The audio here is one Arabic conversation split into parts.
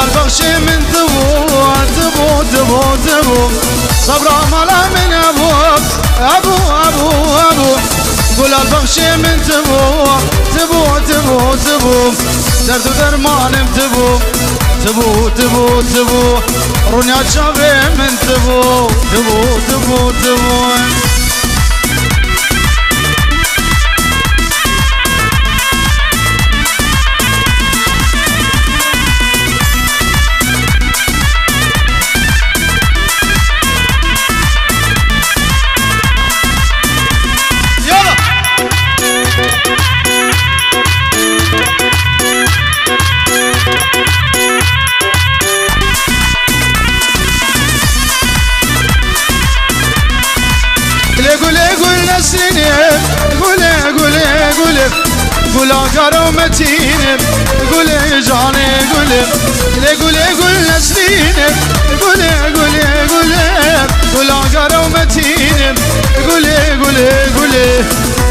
البخش من تبو تبو تبو تبو صبر مالا من ابو ابو ابو ابو قول البخش من تبو تبو تبو تبو درد ودرمان تبو تبو تبو تبو رونيا شابي من تبو تبو تبو تبو قول اقرا ومتين قول جاني قول نسرين قول اقرا ومتين قول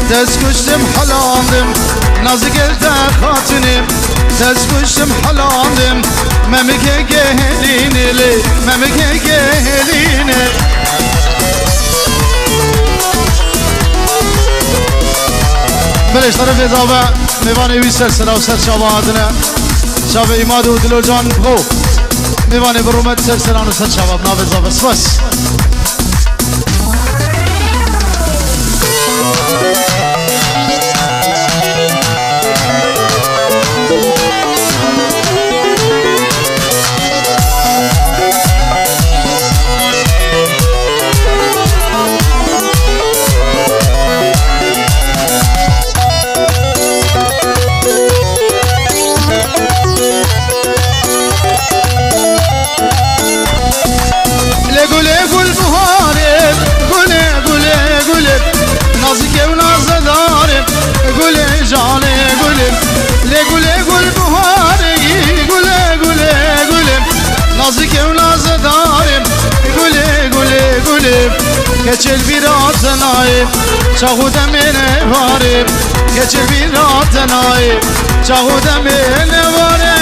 تسكشتم حلاندم نازقلت خاطنم تسكشتم حلاندم ممك جهلين لي ممك جهلين بلش طرف اضافه میوانه وی سلسله و سر شابه آدنه شابه ایماد و دلو جان بخو میوانه برومت سلسله و سر شابه بناف اضافه سپس geçir bir atınayım çahuda mene varım geçir bir atınayım çahuda mene varım